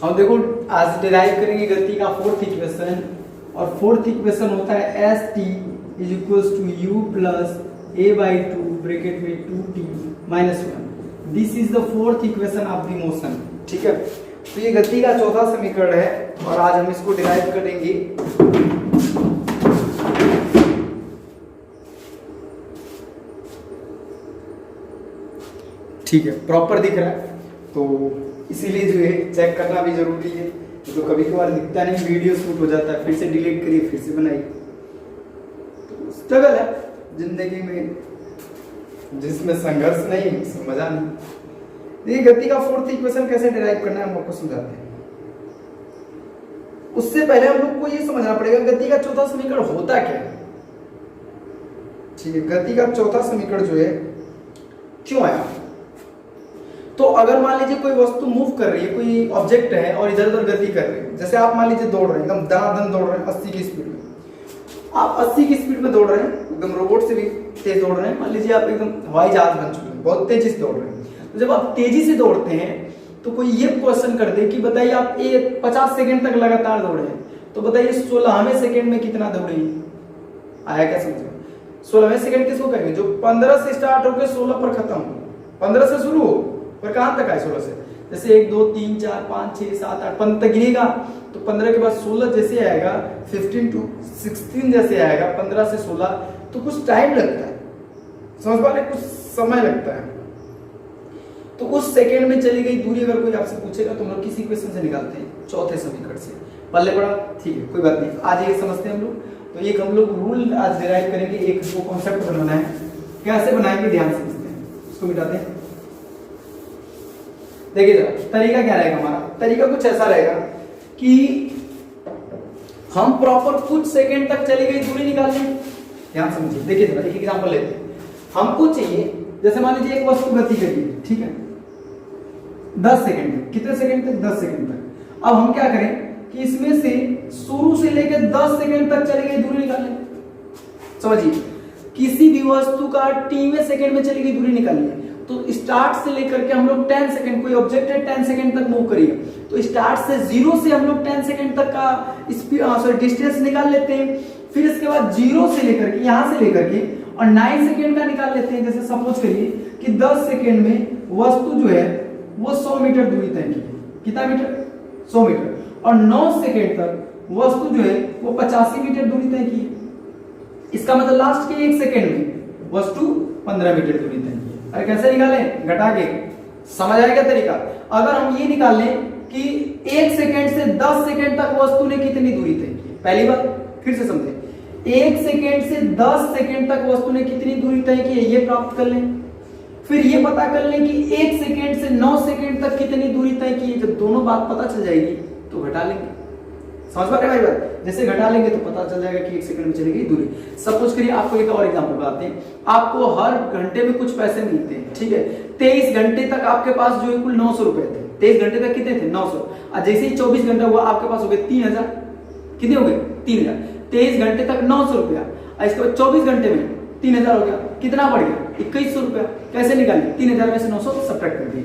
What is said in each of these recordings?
हम देखो आज डिराइव करेंगे गति का फोर्थ इक्वेशन, और फोर्थ इक्वेशन होता है s t is equal to u plus a by two bracket में 2t minus 1। This is the fourth equation of the motion. ठीक है, तो ये गति का चौथा समीकरण है और आज हम इसको डिराइव करेंगे। ठीक है, प्रॉपर दिख रहा है तो इसीलिए जो है चेक करना भी जरूरी है, तो कभी कभार दिखता नहीं, वीडियो शूट हो जाता है, फिर से डिलीट करिए फिर से बनाइए। तो स्ट्रगल है जिंदगी में, जिसमें संघर्ष नहीं उसमें मजा नहीं। देखिए गति का फोर्थ इक्वेशन कैसे डिराइव करना है हम आपको समझाते हैं। उससे पहले हम लोग को ये समझना पड़ेगा गति का चौथा समीकरण होता क्या है। ठीक है, गति का चौथा समीकरण जो है क्यों आया। तो अगर मान लीजिए कोई वस्तु मूव कर रही है, कोई ऑब्जेक्ट है और इधर उधर गति कर रही है, जैसे आप मान लीजिए दौड़ रहे हैं, एकदम दनादन दौड़ रहे हैं 80 की स्पीड में, आप 80 की स्पीड में दौड़ रहे हैं, एकदम रोबोट से भी तेज दौड़ रहे हैं। मान लीजिए आप एकदम हवाई जहाज बन चुके हैं, बहुत तेजी से दौड़ रहे हैं। तो जब आप तेजी से दौड़ते हैं तो कोई ये क्वेश्चन कर दे कि बताइए आप 50 सेकंड तक लगातार दौड़े हैं, तो बताइए 16वें सेकंड में कितना दौड़े। आया क्या समझ में? 16वें सेकंड किसको कहेंगे? जो 15 से स्टार्ट होकर 16 पर खत्म हो, 15 से शुरू हो पर कहां तक आए 16 से। जैसे 1 2 3 4 5 6 7 8 15 तक गिरेगा तो 15 के बाद 16 जैसे आएगा, 15 to 16 जैसे आएगा, 15 से 16 तो कुछ टाइम लगता है, समझ पा रहे, कुछ समय लगता है। तो उस सेकंड में चली गई दूरी अगर कोई आपसे पूछेगा तो हम लोग किसी क्वेश्चन से निकालते हैं, चौथे समीकरण से। पल्ले पड़ा, ठीक है कोई बात नहीं, आज ये समझते हैं हम लोग। तो एक हम लोग रूल आज डिराइव करेंगे, एक वो कॉन्सेप्ट बनाना है, कैसे बनाएंगे ध्यान समझते हैं, इसको मिटाते हैं। देखिए जरा तरीका क्या रहेगा हमारा, तरीका कुछ ऐसा रहेगा कि हम प्रॉपर कुछ सेकंड तक चली गई दूरी निकाल लें। ध्यान समझिए, देखिए जरा एक एग्जांपल लेते हैं। हमको चाहिए, जैसे मान लीजिए एक वस्तु गति करी, ठीक है 10 सेकंड तक, कितने सेकंड तक? 10 सेकंड तक। अब हम क्या करें कि इसमें से शुरू से लेकर 10 सेकंड तक चली गई दूरी निकाल लें। समझिए, किसी भी वस्तु का टीवें सेकंड में चली गई दूरी निकालनी है तो स्टार्ट से लेकर के हम लोग 10 सेकंड, कोई ऑब्जेक्ट है 10 सेकंड तक मूव करिए, तो स्टार्ट से 0 से हम लोग 10 सेकंड तक का स्पीड डिस्टेंस निकाल लेते हैं। फिर इसके बाद 0 से लेकर के, यहां से लेकर के और 9 सेकंड का निकाल लेते हैं। जैसे सपोज करिए कि 10 सेकंड में वस्तु जो है वो 100 मीटर दूरी तय की, कितना मीटर? 100 मीटर। और 9 सेकंड तक वस्तु जो है वो 85 मीटर दूरी तय की। इसका मतलब लास्ट के 1 सेकंड में वस्तु 15 मीटर दूरी तय की। अरे कैसे निकालें? घटा के। समझ आएगा तरीका? अगर हम ये निकाल लें कि 1 सेकंड से 10 सेकंड तक वस्तु ने कितनी दूरी तय की, पहली बात फिर से समझे, 1 सेकंड से 10 सेकंड तक वस्तु ने कितनी दूरी तय की है ये प्राप्त कर लें। फिर ये पता कर लें कि 1 सेकंड से 9 सेकंड तक कितनी दूरी तय की है। जब दोनों बात पता चल जाएगी तो घटा लेंगे। समझ पा रहे भाई बात? जैसे घटा लेंगे तो पता चल जाएगा कि 1 सेकंड में चली गई दूरी। सपोज करिए आपको एक और एग्जांपल बताते हैं। आपको हर घंटे में कुछ पैसे मिलते हैं, ठीक है 23 घंटे तक आपके पास जो है कुल 900 रुपए थे। 23 घंटे तक कितने थे? 900। और जैसे ही 24 घंटा हुआ आपके पास हो गए 3000। कितने हो गए? 3000। 23 घंटे तक 900 रुपया, इसके बाद 24 घंटे में 3000 हो गया। कितना बढ़ गया? 2100 रुपया। कैसे निकालें? 3000 में से 900 सब्ट्रैक्ट कर दिए।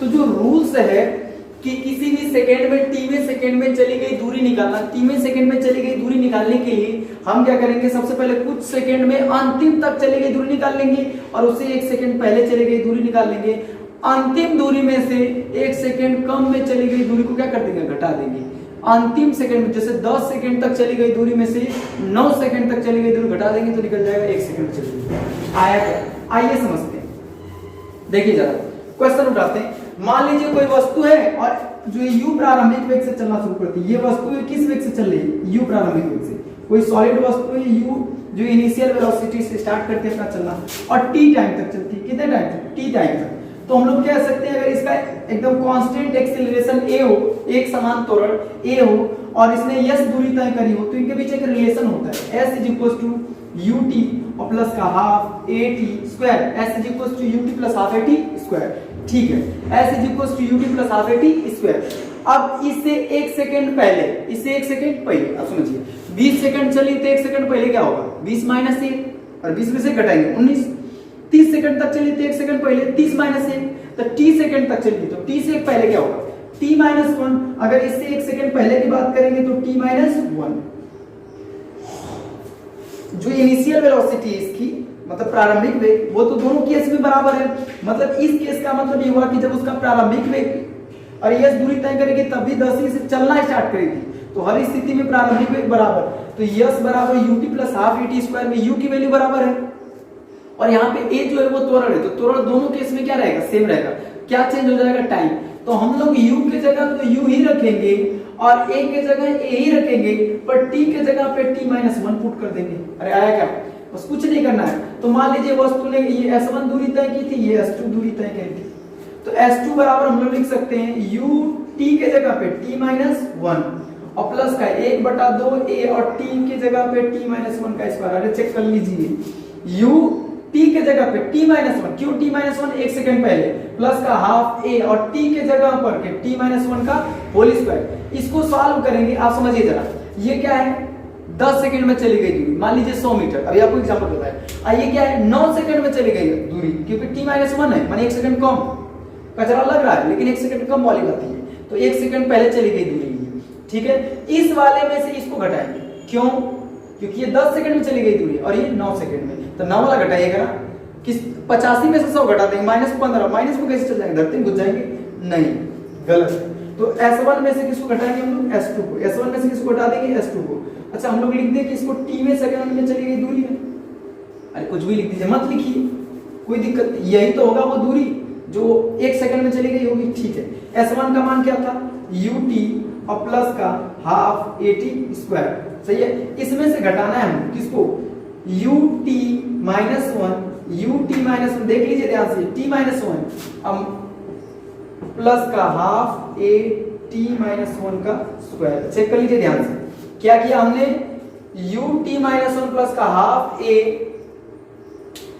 तो जो रूल्स है कि किसी भी सेकंड में टीवें सेकंड में चली गई दूरी निकालना, टीवें सेकंड में चली गई दूरी निकालने के लिए हम क्या करेंगे, सबसे पहले कुछ सेकंड में अंतिम तक चली गई दूरी निकाल लेंगे और उससे 1 सेकंड पहले चली गई दूरी निकाल लेंगे। अंतिम दूरी में से 1 सेकंड कम में चली गई दूरी को क्या कर देंगे? घटा देंगे। अंतिम सेकंड में जैसे 10 सेकंड तक चली गई दूरी में से 9 सेकंड तक चली गई दूरी घटा देंगे तो निकल जाएगा 1 सेकंड चली गई। आया क्या? आइए समझते हैं। देखिए जरा क्वेश्चन उठाते हैं। मान लीजिए कोई वस्तु है और जो u प्रारंभिक वेग से चलना शुरू करती है। ये वस्तु किस वेग से चल रही है? u प्रारंभिक वेग से। कोई सॉलिड वस्तु है u जो इनिशियल वेलोसिटी से स्टार्ट करते हैं अपना चलना और t टाइम तक चलती है। कितने टाइम तक? t टाइम तक। तो हम लोग कह सकते हैं अगर इसका एकदम कांस्टेंट एक्सेलरेशन a हो, एक समान त्वरण a हो और इसने s दूरी तय करी हो तो इनके बीच एक रिलेशन होता है s ut और प्लस का half at square. s ut plus half at square. ठीक है, s ut plus half at square. अब इससे 1 सेकंड पहले, इससे 1 सेकंड पहले, अब समझिए 20 सेकंड चली तो 1 सेकंड पहले क्या होगा? 20 माइनस 1 और 20 में से घटाएंगे 19। 30 सेकंड तक चली तो 1 सेकंड पहले 30 माइनस 1, तो t सेकंड तक चली तो t से 1 पहले क्या होगा? t माइनस 1, अगर इससे 1 सेकंड पहले की बात करेंगे तो t माइनस 1। जो इनिशियल वेलोसिटी है इसकी, मतलब प्रारंभिक वेग, वो तो दोनों केस में बराबर है। मतलब इस केस का मतलब ये हुआ कि जब उसका प्रारंभिक वेग और यस दूरी तय करेगी तभी 10 से चलना स्टार्ट करेगी, तो हर स्थिति में प्रारंभिक वेग बराबर, तो यस बराबर ut plus half at square में u की वैल्यू बराबर है। और यहाँ पे a जो है वो त्वरण है, तो त्वरण दोनों केस में क्या रहेगा, सेम रहेगा। क्या चेंज हो जाएगा, टाइम। तो हम लोग u की जगह तो u ही रखेंगे और a की जगह a ही रखेंगे, पर t की जगह पे t माइनस 1 पुट कर देंगे। अरे आया क्या, बस कुछ नहीं करना है। तो मान लीजिए वस्तु ने ये s1 दूरी तय की थी, ये s2 दूरी तय की थी, तो s2 बराबर हम लोग लिख सकते हैं ut के जगह पे t माइनस 1 और प्लस का 1/2 a और t की जगह पे t माइनस 1 का स्क्वायर। अरे चेक कर लीजिए, u t के जगह पे t माइनस 1, क्यों t माइनस 1, 1 सेकंड पहले, प्लस का हाफ a और t के जगह पर के t माइनस 1 का होल स्क्वायर। इसको सॉल्व करेंगे, आप समझिए जरा, ये क्या है, 10 सेकंड में चली गई दूरी, मान लीजिए 100 मीटर। अभी आपको एग्जांपल बताया, ये क्या है, 9 सेकंड में चली गई दूरी, क्योंकि t माइनस 1 है, माने 1 सेकंड कम, कचरा लग रहा है लेकिन 1 सेकंड कम वाली बात है, तो 1 सेकंड पहले चली गई दूरी। ठीक है, इस वाले में से इसको घटाएंगे, क्यों, क्योंकि ये 10 सेकंड में चली गई दूरी और ये 9 सेकंड में, तो 9 वाला घटाइएगा ना, किस 85 में से 100 घटा देंगे, -15, माइनस को कैसे चल जाएंगे, धरती में घुस जाएंगे, नहीं, गलत है। तो S1 में से किसको घटाएंगे हम लोग, S2 को, S1 में से किसको घटा देंगे, S2 को। अच्छा, हम लोग लिख दें कि इसको t में सेकंड में चली गई दूरी है, अरे कुछ भी लिख दीजिए, मत लिखिए, कोई दिक्कत नहीं, यही तो होगा वो दूरी जो 1 सेकंड में चली गई होगी। ठीक है, S1 का मान क्या था, ut और प्लस का हाफ at स्क्वायर, सही है। इसमें से घटाना है हम किसको, ut माइनस 1, देख लीजिए ध्यान से, t माइनस 1 प्लस का हाफ at माइनस 1 का स्क्वायर। चेक कर लीजिए ध्यान से, क्या किया हमने, ut माइनस 1 प्लस का half a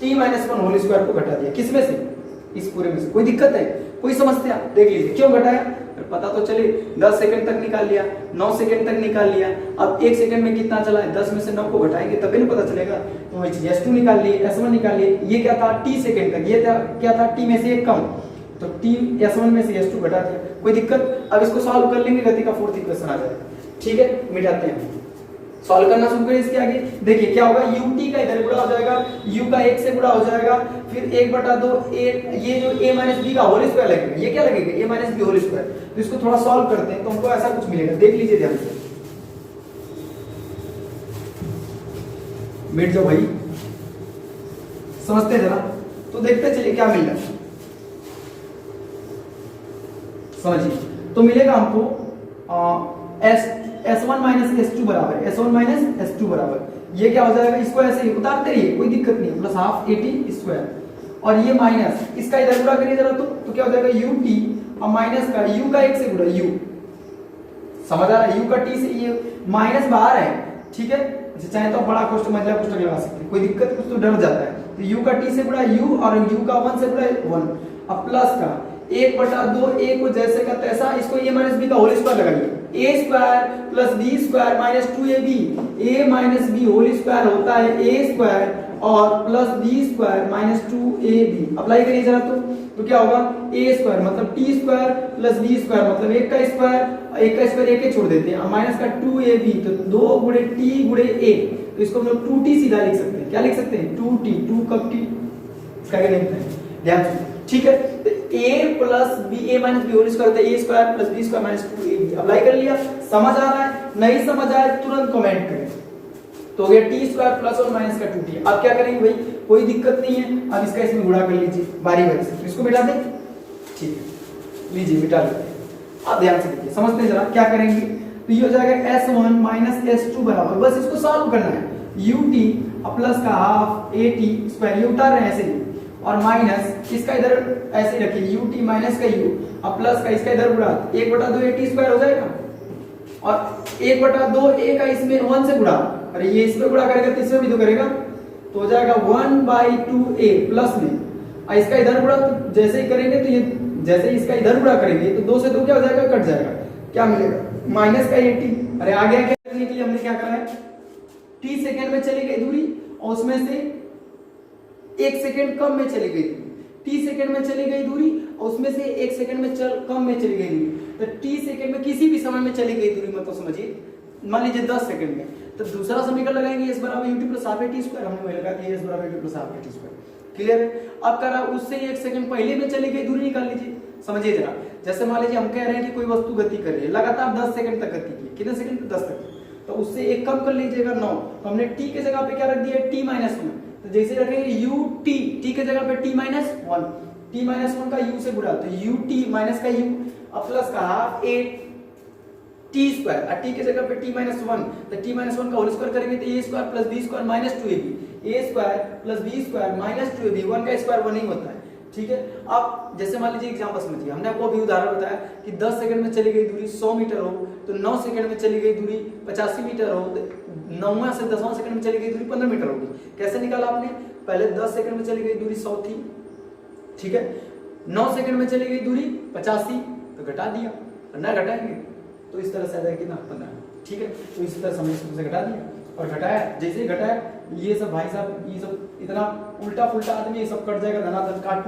t minus 1 whole square को घटा दिया, किसमें से, इस पूरे में से। कोई दिक्कत है, कोई समस्या, देख लीजिए क्यों घटाया, पता तो चले, 10 सेकंड तक निकाल लिया, 9 सेकंड तक निकाल लिया, अब 1 सेकंड में कितना चला है, 10 में से 9 को घटाएंगे तभी ना पता चलेगा। तो S2 निकाल लिए, S1 निकाल लिए, ये क्या था, t सेकंड तक, ये क्या था, t में से 1 कम, तो t S1 में से S2 घटा दिया, कोई दिक्कत। अब इसको सॉल्व कर लेंगे, गति का 4th इक्वेशन आ जाएगा। ठीक है, मिटाते हैं, सॉल्व करना शुरू करें इसके आगे। देखिए क्या होगा, ut का इधर गुणा हो जाएगा, u का 1 से गुणा हो जाएगा, फिर 1/2 a, ये जो a माइनस b का होल स्क्वायर लगेगा, ये क्या लगेगा, a minus b whole square. तो इसको थोड़ा सॉल्व करते हैं तो हमको ऐसा कुछ मिलेगा, देख लीजिए ध्यान से, मिट जाओ भाई, समझते हैं जरा, तो देखते चलिए क्या मिल रहा है, समझिए। तो मिलेगा हमको S1 माइनस S2 बराबर, S1 माइनस S2 बराबर, ये क्या हो जाएगा, इसको ऐसे ही उतारते रहिए, कोई दिक्कत नहीं, प्लस हाफ at स्क्वायर, और ये माइनस, इसका इधर गुणा करिए जरा, तो क्या हो जाएगा, ut और माइनस का u का 1 से गुणा, u, समझ आ रहा है, u का t से, ये माइनस बाहर है, ठीक है। अच्छा, चाहे तो बड़ा कोष्ठक मंझला कोष्ठक लगा सकते हैं, कोई दिक्कत, कुछ तो डर जाता है, तो u का t से गुणा u और u का 1 से गुणा 1, अब प्लस का 1/2 a को जैसे का तैसा, इसको a माइनस b का होल स्क्वायर लगाइए, a square plus b square minus 2ab, a minus b whole square होता है a स्क्वायर और plus b square minus 2ab। Apply करिए जरा, तो क्या होगा, a स्क्वायर मतलब t square plus b square मतलब 1 का स्क्वायर 1 छोड़ देते हैं, माइनस का 2ab, तो 2 गुणे t गुणे a, तो इसको हम लोग 2t सीधा लिख सकते हैं, क्या लिख सकते हैं, 2t, 2 कब t, इसका क्या लिखते हैं, ध्यान से, ठीक है। तो a plus b, a minus b whole square होता है a square plus b square minus 2ab। Apply कर लिया, समझ आ रहा है, नहीं समझ आए तुरंत कमेंट करें। तो हो गया t स्क्वायर प्लस और माइनस का 2t। अब क्या करेंगे भाई, कोई दिक्कत नहीं है, अब इसका इसमें गुणा कर लीजिए बारी बारी से, इसको मिटा दें, ठीक है, लीजिए मिटा लेते हैं। अब ध्यान से देखिए, समझते हैं जरा क्या करेंगे, तो ये हो जाएगा S1 माइनस S2 बराबर, बस इसको सॉल्व करना है, ut प्लस का हाफ at स्क्वायर, ये उतार रहे हैं ऐसे ही, और माइनस इसका इधर ऐसे रखिए, ut माइनस का u और प्लस का इसका इधर गुणा, 1/2 at स्क्वायर हो जाएगा, और 1/2 a का इसमें 1 से गुणा, अरे ये इस पे गुणा करेगा तो इसमें भी तो करेगा, तो हो जाएगा 1/2a प्लस में, और इसका इधर गुणा तो जैसे ही करेंगे, तो ये जैसे ही इसका इधर गुणा करेंगे तो 2 से 2 क्या हो जाएगा, कट जाएगा, क्या मिलेगा, माइनस का 80। अरे आ गया, क्या करने के लिए हमने क्या करा है, t सेकंड में चली गई दूरी और उसमें से 1 सेकंड कम में चली गई, t सेकंड में चली गई दूरी और उसमें से 1 सेकंड में कम में चली गई दूरी, तो t सेकंड में किसी भी समय में चली गई दूरी मतलब समझिए मान लीजिए 10 सेकंड में, तो दूसरा समीकरण लगाएंगे s बराबर ut plus half t square, हमने वही लगा दिया s बराबर ut plus half t square. Clear है? अब कह रहा उससे 1 सेकंड पहले में चली गई दूरी निकाल लीजिए। समझिए जरा, जैसे मान लीजिए हम कह रहे हैं कि कोई वस्तु गति कर रही है लगातार 10 सेकंड तक गति की, कितने सेकंड पे 10 तक, तो उससे एक कम कर लीजिएगा 9, तो हमने t के जगह पे क्या रख दिया t माइनस 1, तो जैसे रखेंगे ut, t के जगह पे t माइनस 1, t माइनस 1 का u से गुणा, तो ut माइनस का u और प्लस का हाफ a t स्क्वायर, और t के जगह पे t माइनस 1, तो t माइनस 1 का होल स्क्वायर करेंगे तो a square plus b square minus 2ab, a square plus b square minus 2ab, 1 का स्क्वायर 1 ही होता है। ठीक है, अब जैसे मान लीजिए एग्जांपल समझिए, हमने आपको अभी उदाहरण बताया कि 10 सेकंड में चली गई दूरी 100 मीटर हो, तो 9 सेकंड में चली गई दूरी 85 मीटर हो, तो 9वां से 10वां सेकंड में चली गई दूरी 15 मीटर होगी। कैसे निकाला आपने? पहले 10 सेकंड में चली गई दूरी 100 थी, ठीक है, 9 सेकंड में चली गई दूरी 85, तो घटा दिया, ना घटाएंगे तो इस तरह से आ जाएगी ना 15। ठीक है, तो इसी तरह हमने घटा दिया और घटाया, जैसे ही घटाया ये सब भाई साहब ये सब इतना उल्टा फुल्टा आदमी ये सब कट जाएगा, धनाधन काट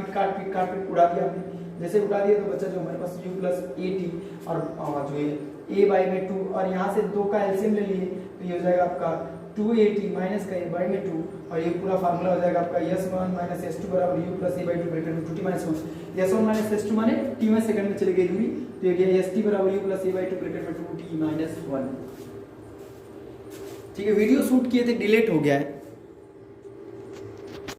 पीट उड़ा दिया आपने। जैसे उड़ा दिया तो बच्चा जो हमारे पास u प्लस ए टी और जो ये a बाई में 2 और यहाँ से 2 का एलसीएम ले लिए तो ये हो जाएगा आपका 2at माइनस का a बाई में 2 और ये पूरा फार्मूला हो जाएगा आपका s1 माइनस s2 बराबर u plus a by 2 bracket में 2t minus 1, s1 minus s2 माने t में सेकंड में चली गई दूरी, तो ये गया st बराबर u plus a by 2 bracket में 2t माइनस 1। ठीक है, वीडियो शूट किए थे डिलीट हो गया है।